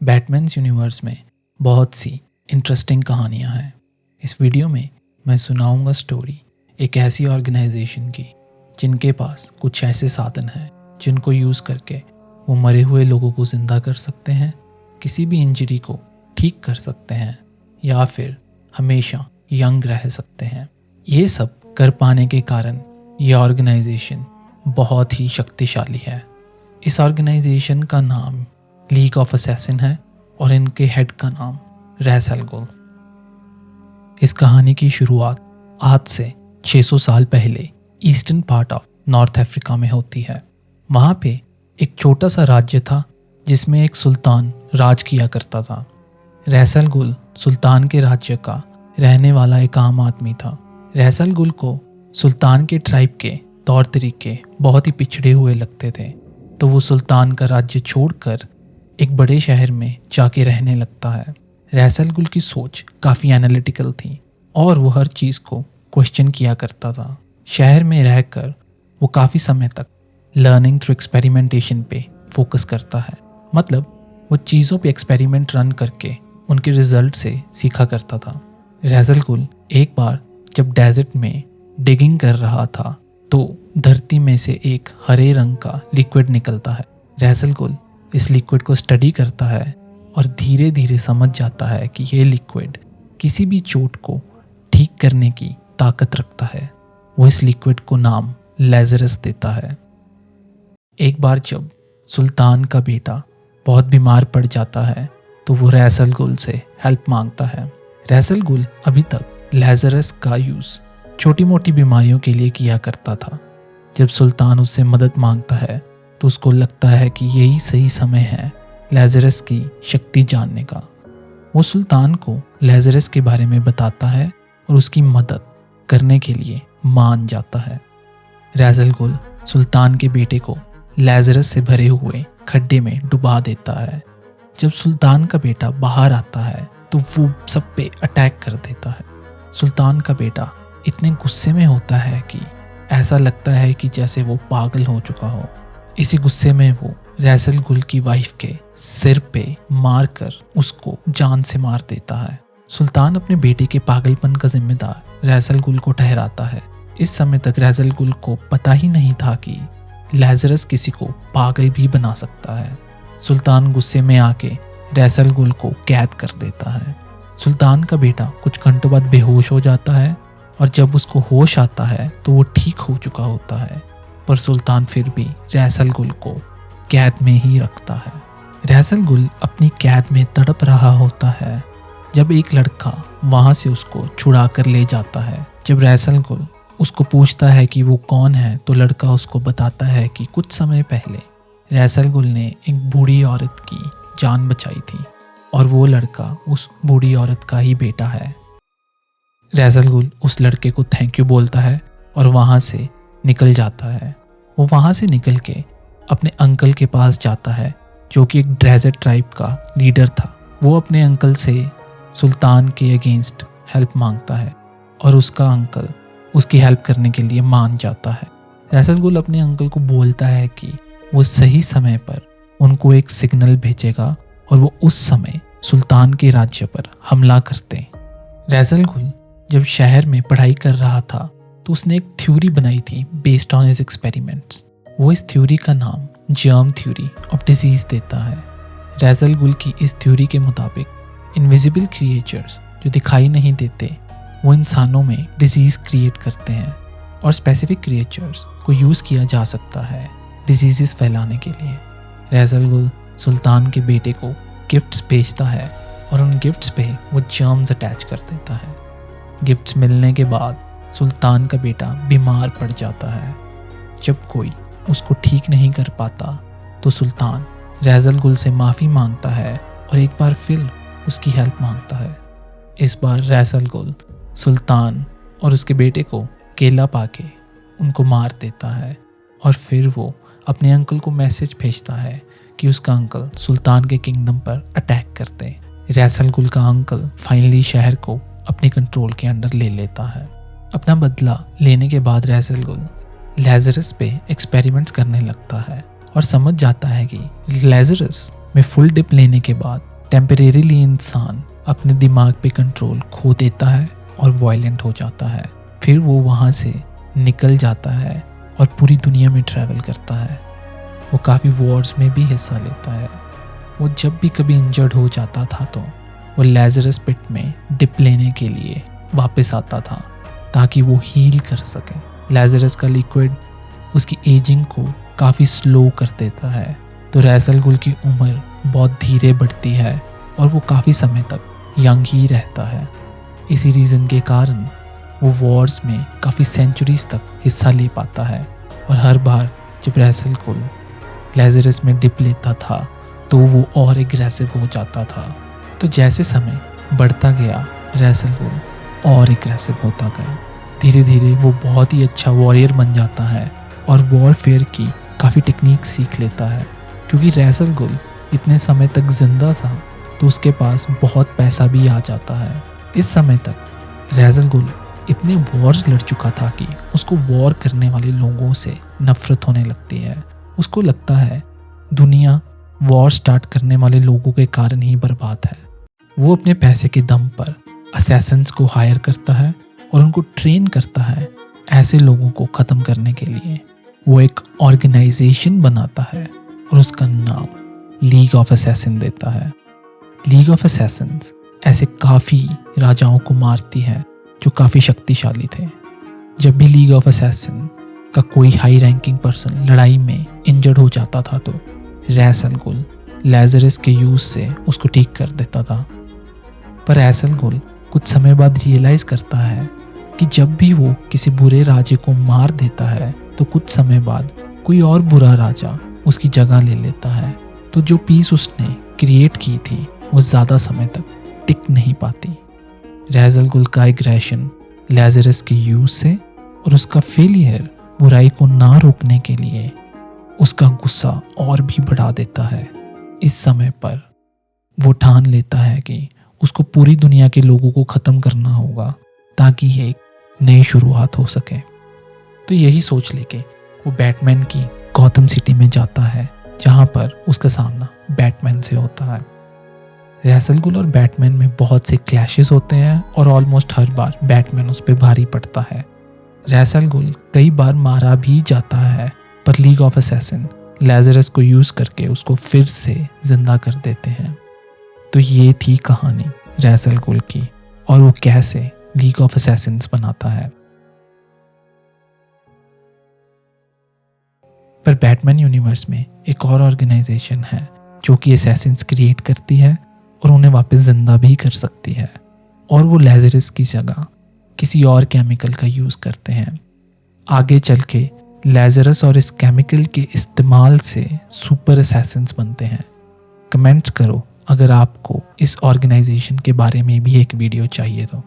बैटमैन्स universe में बहुत सी interesting कहानियां हैं। इस वीडियो में मैं सुनाऊंगा स्टोरी एक ऐसी ऑर्गेनाइजेशन की जिनके पास कुछ ऐसे साधन हैं जिनको यूज़ करके वो मरे हुए लोगों को ज़िंदा कर सकते हैं, किसी भी इंजरी को ठीक कर सकते हैं या फिर हमेशा यंग रह सकते हैं। ये सब कर पाने के कारण ये ऑर्गेनाइजेशन बहुत ही शक्तिशाली है। इस ऑर्गेनाइजेशन का नाम लीग ऑफ असैसिन है और इनके हेड का नाम रैस अल गुल। इस कहानी की शुरुआत आज से 600 साल पहले eastern part of north Africa में होती है। वहाँ पे एक छोटा सा राज्य था जिसमें एक सुल्तान राज किया करता था। रैस अल गुल सुल्तान के राज्य का रहने वाला एक आम आदमी था। रैस अल गुल को सुल्तान के ट्राइब के तौर तरीके बहुत ही पिछड़े हुए लगते थे, तो वो सुल्तान का राज्य छोड़कर एक बड़े शहर में जाके रहने लगता है। रैस अल गुल की सोच काफ़ी एनालिटिकल थी और वो हर चीज़ को क्वेश्चन किया करता था। शहर में रहकर वो काफ़ी समय तक लर्निंग थ्रू एक्सपेरिमेंटेशन पे फोकस करता है। मतलब वो चीज़ों पे एक्सपेरिमेंट रन करके उनके रिजल्ट से सीखा करता था। रैस अल गुल एक बार जब डेजर्ट में डिगिंग कर रहा था तो धरती में से एक हरे रंग का लिक्विड निकलता है। रैस अल गुल इस लिक्विड को स्टडी करता है और धीरे धीरे समझ जाता है कि ये लिक्विड किसी भी चोट को ठीक करने की ताकत रखता है। वो इस लिक्विड को नाम लेज़रस देता है। एक बार जब सुल्तान का बेटा बहुत बीमार पड़ जाता है तो वो रैस अल गुल से हेल्प मांगता है। रैस अल गुल अभी तक लेज़रस का यूज़ छोटी मोटी बीमारियों के लिए किया करता था। जब सुल्तान उससे मदद मांगता है तो उसको लगता है कि यही सही समय है लेज़रस की शक्ति जानने का। वो सुल्तान को लेज़रस के बारे में बताता है और उसकी मदद करने के लिए मान जाता है। रैस अल गुल सुल्तान के बेटे को लेज़रस से भरे हुए खड्डे में डुबा देता है। जब सुल्तान का बेटा बाहर आता है तो वो सब पे अटैक कर देता है। सुल्तान का बेटा इतने गुस्से में होता है कि ऐसा लगता है कि जैसे वो पागल हो चुका हो। इसी गुस्से में वो रैस अल गुल की वाइफ के सिर पे मारकर उसको जान से मार देता है। सुल्तान अपने बेटे के पागलपन का जिम्मेदार रैस अल गुल को ठहराता है। इस समय तक रैस अल गुल को पता ही नहीं था कि लेज़रस किसी को पागल भी बना सकता है। सुल्तान गुस्से में आके रैस अल गुल को कैद कर देता है। सुल्तान का बेटा कुछ घंटों बाद बेहोश हो जाता है और जब उसको होश आता है तो वो ठीक हो चुका होता है, पर सुल्तान फिर भी रैस अल गुल को कैद में ही रखता है। रैस अल गुल अपनी कैद में तड़प रहा होता है जब एक लड़का वहाँ से उसको छुड़ा कर ले जाता है। जब रैस अल गुल उसको पूछता है कि वो कौन है तो लड़का उसको बताता है कि कुछ समय पहले रैस अल गुल ने एक बूढ़ी औरत की जान बचाई थी और वो लड़का उस बूढ़ी औरत का ही बेटा है। रैस अल गुल उस लड़के को थैंक यू बोलता है और वहाँ से निकल जाता है। वो वहाँ से निकल के अपने अंकल के पास जाता है जो कि एक डेजर्ट ट्राइब का लीडर था। वो अपने अंकल से सुल्तान के अगेंस्ट हेल्प मांगता है और उसका अंकल उसकी हेल्प करने के लिए मान जाता है। रैस अल गुल अपने अंकल को बोलता है कि वो सही समय पर उनको एक सिग्नल भेजेगा और वो उस समय सुल्तान के राज्य पर हमला करते। रैस अल गुल जब शहर में पढ़ाई कर रहा था तो उसने एक थ्योरी बनाई थी बेस्ड ऑन हिज एक्सपेरिमेंट्स। वो इस थ्योरी का नाम जर्म थ्योरी ऑफ डिजीज देता है। रैस अल गुल की इस थ्योरी के मुताबिक इनविजिबल क्रिएचर्स जो दिखाई नहीं देते वो इंसानों में डिजीज क्रिएट करते हैं और स्पेसिफिक क्रिएचर्स को यूज़ किया जा सकता है डिजीज़ फैलाने के लिए। रैस अल गुल सुल्तान के बेटे को गिफ्ट्स भेजता है और उन गिफ्ट्स पे वो जर्म्स अटैच कर देता है। गिफ्ट्स मिलने के बाद सुल्तान का बेटा बीमार पड़ जाता है। जब कोई उसको ठीक नहीं कर पाता तो सुल्तान रैस अल गुल से माफ़ी मांगता है और एक बार फिर उसकी हेल्प मांगता है। इस बार रैस अल गुल सुल्तान और उसके बेटे को केला पाके उनको मार देता है और फिर वो अपने अंकल को मैसेज भेजता है कि उसका अंकल सुल्तान के किंगडम पर अटैक करते। रैस अल गुल का अंकल फाइनली शहर को अपने कंट्रोल के अंडर ले लेता है। अपना बदला लेने के बाद रैस अल गुल लेज़रस पे एक्सपेरिमेंट्स करने लगता है और समझ जाता है कि लेज़रस में फुल डिप लेने के बाद टेम्परेरीली इंसान अपने दिमाग पे कंट्रोल खो देता है और वायलेंट हो जाता है। फिर वो वहाँ से निकल जाता है और पूरी दुनिया में ट्रैवल करता है। वो काफ़ी वॉर्स में भी हिस्सा लेता है। वो जब भी कभी इंजर्ड हो जाता था तो वो लेज़रस पिट में डिप लेने के लिए वापस आता था ताकि वो हील कर सके। लेज़रस का लिक्विड उसकी एजिंग को काफ़ी स्लो कर देता है, तो रैसल गुल की उम्र बहुत धीरे बढ़ती है और वो काफ़ी समय तक यंग ही रहता है। इसी रीज़न के कारण वो वॉर्स में काफ़ी सेंचुरीज तक हिस्सा ले पाता है और हर बार जब रैसल गुल लेज़रस में डिप लेता था तो वो और एग्रेसिव हो जाता था। तो जैसे समय बढ़ता गया रैसल गुल और एग्रेसिव होता गया। धीरे धीरे वो बहुत ही अच्छा वॉरियर बन जाता है और वॉरफेयर की काफ़ी टेक्निक सीख लेता है। क्योंकि रैसल गुल इतने समय तक जिंदा था तो उसके पास बहुत पैसा भी आ जाता है। इस समय तक रैसल गुल इतने वॉर्स लड़ चुका था कि उसको वॉर करने वाले लोगों से नफरत होने लगती है। उसको लगता है दुनिया वॉर स्टार्ट करने वाले लोगों के कारण ही बर्बाद है। वो अपने पैसे के दम पर असैसिन्स को हायर करता है और उनको ट्रेन करता है ऐसे लोगों को ख़त्म करने के लिए। वो एक ऑर्गेनाइजेशन बनाता है और उसका नाम लीग ऑफ असैसिन देता है। लीग ऑफ असैसिन्स ऐसे काफ़ी राजाओं को मारती है जो काफ़ी शक्तिशाली थे। जब भी लीग ऑफ असैसिन का कोई हाई रैंकिंग पर्सन लड़ाई में इंजर्ड हो जाता था तो रैसल गुल लेज़रस के यूज़ से उसको ठीक कर देता था। पर रैसल गुल कुछ समय बाद रियलाइज़ करता है कि जब भी वो किसी बुरे राजे को मार देता है तो कुछ समय बाद कोई और बुरा राजा उसकी जगह ले लेता है। तो जो पीस उसने क्रिएट की थी वो ज़्यादा समय तक टिक नहीं पाती। रैसल गुल का एग्रेशन लेज़रस के यूज़ से और उसका फेलियर बुराई को ना रोकने के लिए उसका गुस्सा और भी बढ़ा देता है। इस समय पर वो ठान लेता है कि उसको पूरी दुनिया के लोगों को ख़त्म करना होगा ताकि एक नई शुरुआत हो सके। तो यही सोच लेके वो बैटमैन की गॉथम सिटी में जाता है जहाँ पर उसका सामना बैटमैन से होता है। रैसल गुल और बैटमैन में बहुत से क्लैशेस होते हैं और ऑलमोस्ट हर बार बैटमैन उस पर भारी पड़ता है। रैसल गुल कई बार मारा भी जाता है पर लीग ऑफ असैसिन लेज़रस को यूज़ करके उसको फिर से जिंदा कर देते हैं। तो ये थी कहानी रैसल गुल की और वो कैसे लीग ऑफ असैसिन्स बनाता है। पर बैटमैन यूनिवर्स में एक और ऑर्गेनाइजेशन है जो कि असैसिन्स क्रिएट करती है और उन्हें वापस जिंदा भी कर सकती है और वो लेज़रस की जगह किसी और केमिकल का यूज़ करते हैं। आगे चल के लेज़रस और इस केमिकल के इस्तेमाल से सुपर असैसिन्स बनते हैं। कमेंट्स करो अगर आपको इस ऑर्गेनाइजेशन के बारे में भी एक वीडियो चाहिए तो।